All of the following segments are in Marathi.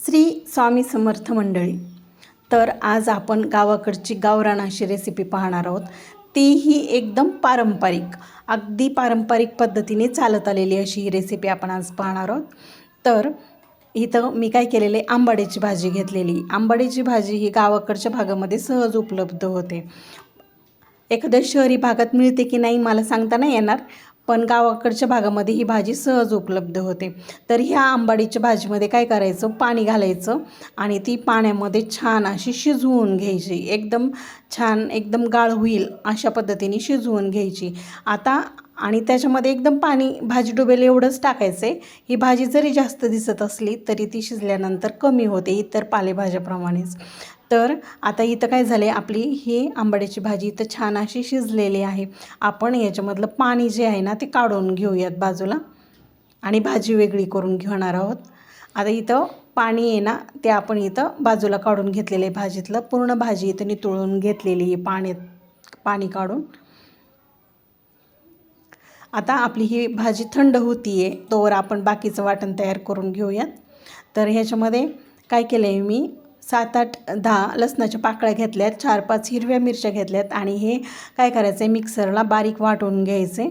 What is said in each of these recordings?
श्री स्वामी समर्थ मंडळी. तर आज आपण गावाकडची गावरान अशी रेसिपी पाहणार आहोत. तीही एकदम पारंपरिक, अगदी पारंपरिक पद्धतीने चालत आलेली अशी ही रेसिपी आपण आज पाहणार आहोत. तर इथं मी काय केलेले, आंबाडीची भाजी घेतलेली. आंबाडीची भाजी ही गावाकडच्या भागामध्ये सहज उपलब्ध होते. एखाद्या शहरी भागात मिळते की नाही मला सांगता नाही येणार, पण गावाकडच्या भागामध्ये ही भाजी सहज उपलब्ध होते. तर ह्या आंबाडीच्या भाजीमध्ये काय करायचं, पाणी घालायचं आणि ती पाण्यामध्ये छान अशी शिजवून घ्यायची. एकदम छान, एकदम गाळ होईल अशा पद्धतीने शिजवून घ्यायची. आता आणि त्याच्यामध्ये एकदम पाणी भाजी डुबेल एवढंच टाकायचं आहे. ही भाजी जरी जास्त दिसत असली तरी ती शिजल्यानंतर कमी होते इतर पालेभाज्याप्रमाणेच. तर आता इथं काय झाले, आपली ही आंबाड्याची भाजी इथं छान अशी शिजलेली आहे. आपण याच्यामधलं पाणी जे आहे ना ते काढून घेऊयात बाजूला आणि भाजी वेगळी करून घेणार आहोत. आता इथं पाणी आहे ना ते आपण इथं बाजूला काढून घेतलेलं आहे. भाजीतलं पूर्ण भाजी इथं नितळून घेतलेली आहे पाणी काढून. आता आपली ही भाजी थंड होती आहे, तोवर आपण बाकीचं वाटण तयार करून घेऊयात. तर ह्याच्यामध्ये काय केलं आहे, मी 7-8 10 लसणाच्या पाकळ्या घेतल्यात, 4-5 हिरव्या मिरच्या घेतल्यात आणि हे काय करायचं आहे, मिक्सरला बारीक वाटून घ्यायचे.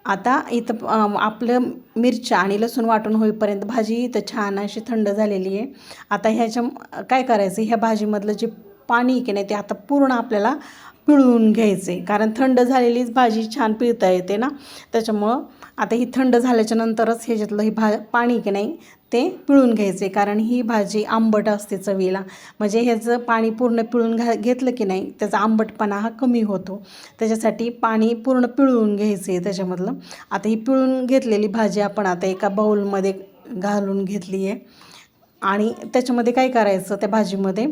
आता इथं आपलं मिरच्या आणि लसूण वाटून होईपर्यंत भाजी इथं छान अशी थंड झालेली आहे. आता ह्याच्या काय करायचं, ह्या भाजीमधलं जे पाणी की नाही ते आता पूर्ण आपल्याला पिळून घ्यायचे, कारण थंड झालेलीच भाजी छान पिळता येते ना. त्याच्यामुळं आता ही थंड झाल्याच्या नंतरच ह्याच्यातलं ही पाणी की नाही ते पिळून घ्यायचे, कारण ही भाजी आंबट असते चवीला. म्हणजे ह्याचं पाणी पूर्ण पिळून घेतलं की नाही त्याचा आंबटपणा हा कमी होतो. त्याच्यासाठी पाणी पूर्ण पिळून घ्यायचं आहे त्याच्यामधलं. आता ही पिळून घेतलेली भाजी आपण आता एका बाऊलमध्ये घालून घेतली आहे आणि त्याच्यामध्ये काय करायचं, त्या भाजीमध्ये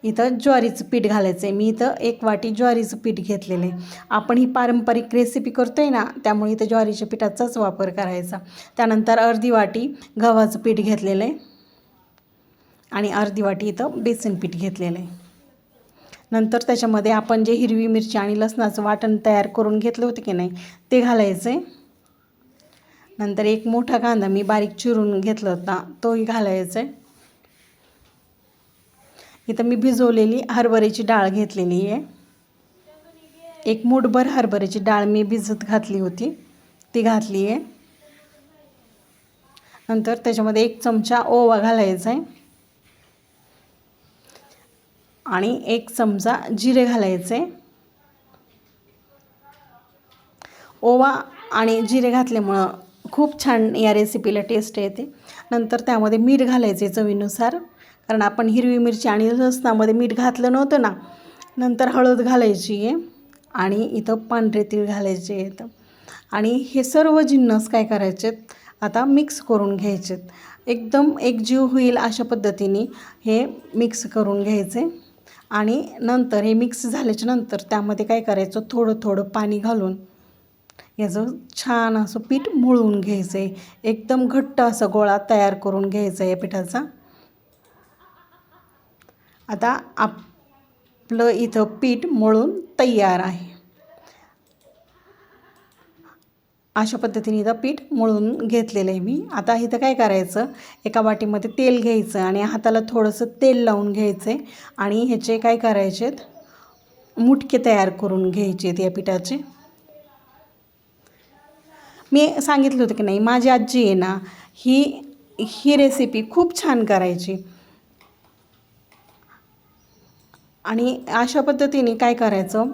इथं ज्वारीचं पीठ घालायचं आहे. मी इथं 1 वाटी ज्वारीचं पीठ घेतलेलं आहे. आपण ही पारंपरिक रेसिपी करतो आहे ना, त्यामुळे इथं ज्वारीच्या पिठाचाच वापर करायचा. त्यानंतर अर्धी वाटी गव्हाचं पीठ घेतलेलं आहे आणि अर्धी वाटी इथं बेसन पीठ घेतलेलं आहे. नंतर त्याच्यामध्ये आपण जे हिरवी मिरची आणि लसणाचं वाटण तयार करून घेतलं होतं की नाही ते घालायचं आहे. नंतर एक मोठा कांदा मी बारीक चिरून घेतला होता तोही घालायचा आहे. इथं मी भिजवलेली हरभऱ्याची डाळ घेतलेली आहे. 1 मूठभर हरभऱ्याची डाळ मी भिजत घातली होती, ती घातली आहे. नंतर त्याच्यामध्ये 1 चमचा ओवा घालायचा आहे आणि 1 चमचा जिरे घालायचे. ओवा आणि जिरे घातल्यामुळं खूप छान या रेसिपीला टेस्ट येते. नंतर त्यामध्ये मीठ घालायचे चवीनुसार, कारण आपण हिरवी मिरची आणि लसणामध्ये मीठ घातलं नव्हतं ना. नंतर हळद घालायची आहे आणि इथं पांढरे तीळ घालायचे आहेत आणि हे सर्व जिन्नस काय करायचे आता मिक्स करून घ्यायचे. एकदम एकजीव होईल अशा पद्धतीने हे मिक्स करून घ्यायचे आणि नंतर हे मिक्स झाल्याच्या नंतर त्यामध्ये काय करायचं, थोडं थोडं पाणी घालून याचं छान असं पीठ मळून घ्यायचं आहे. एकदम घट्ट असा गोळा तयार करून घ्यायचा आहे या पिठाचा. आता आपलं इथं पीठ मळून तयार आहे. अशा पद्धतीने इथं पीठ मळून घेतलेलं आहे मी. आता इथं काय करायचं, एका वाटीमध्ये तेल घ्यायचं आणि हाताला थोडंसं तेल लावून घ्यायचं आहे आणि ह्याचे काय करायचे मुटके तयार करून घ्यायचे आहेत या पिठाचे. मी सांगितलं होतं की नाही, माझी आजी आहे ना ही रेसिपी खूप छान करायची आणि अशा पद्धतीने काय करायचं,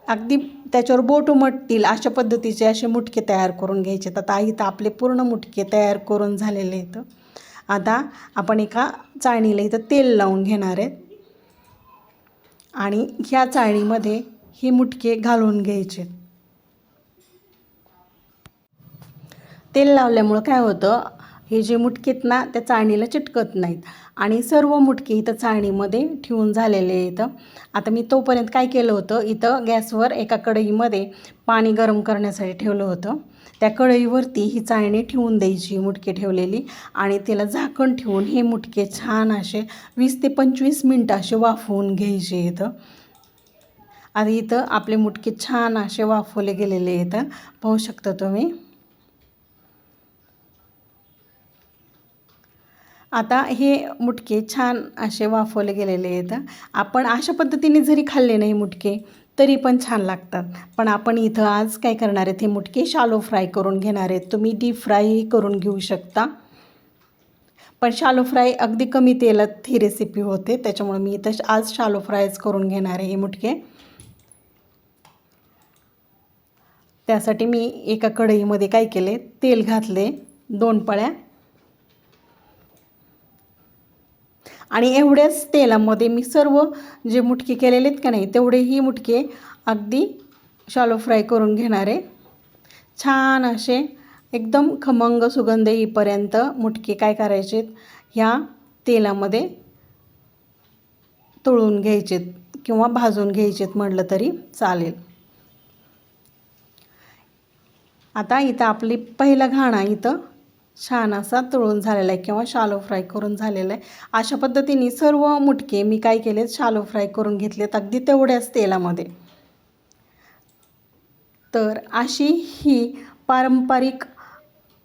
अगदी त्याच्यावर बोट उमटतील अशा पद्धतीचे असे मुटके तयार करून घ्यायचे. आता इथं आपले पूर्ण मुटके तयार करून झालेले आहेत. आता आपण एका चाळणीला इथं तेल लावून घेणार आहेत आणि ह्या चाळणीमध्ये हे मुटके घालून घ्यायचे. तेल लावल्यामुळं काय होतं, हे जे मुटके आहेत ना त्या चाळणीला चिटकत नाहीत आणि सर्व मुटके इथं चाळणीमध्ये ठेवून झालेले आहेत. आता मी तोपर्यंत काय केलं होतं, इथं गॅसवर एका कढईमध्ये पाणी गरम करण्यासाठी ठेवलं होतं. त्या कढईवरती ही चाळणी ठेवून द्यायची मुटके ठेवलेली आणि त्याला झाकण ठेवून हे मुटके छान असे 20 ते 25 मिनटं असे वाफवून घ्यायचे इथं. आणि इथं आपले मुटके छान असे वाफवले गेलेले आहेत, पाहू शकता तुम्ही. आता हे मुटके छान असे वाफवले गेलेले आहेत. आपण अशा पद्धतीने जरी खाल्ले नाही मुटके तरी पण छान लागतात. पण आपण इथं आज काय करणार आहेत, हे मुटके शालो फ्राय करून घेणार आहेत. तुम्ही डीप फ्रायही करून घेऊ शकता, पण शालो फ्राय अगदी कमी तेलात ही रेसिपी होते, त्याच्यामुळे मी इथं आज शालो फ्रायच करून घेणार आहे हे मुटके. त्यासाठी मी एका कढईमध्ये काय केले, तेल घातले 2 पळ्या आणि एवढ्याच तेलामध्ये मी सर्व जे मुटके केलेले आहेत का नाही तेवढेही मुटके अगदी शालो फ्राय करून घेणार आहे. छान असे एकदम खमंग सुगंध येईपर्यंत मुटके काय करायचे, ह्या तेलामध्ये तळून घ्यायचेत किंवा भाजून घ्यायचेत म्हटलं तरी चालेल. आता इथं आपली पहिला घाणा इथं छान असा तळून झालेला आहे किंवा शालो फ्राय करून झालेला आहे. अशा पद्धतीने सर्व मुटके मी काय केले, शालो फ्राय करून घेतलेत अगदी तेवढ्याच तेलामध्ये. तर अशी ही पारंपरिक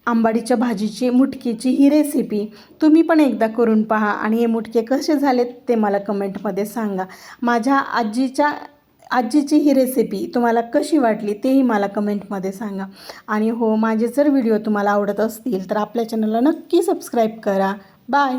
आंबाडीच्या भाजीची मुटकीची ही रेसिपी तुम्ही पण एकदा करून पहा आणि हे मुटके कसे झालेत ते मला कमेंटमध्ये सांगा. माझ्या आजीची ही रेसिपी तुम्हाला कशी वाटली तेही मला कमेंटमध्ये सांगा. आणि हो, माझे जर व्हिडिओ तुम्हाला आवडत असतील तर आपल्या चॅनलला नक्की सबस्क्राईब करा. बाय.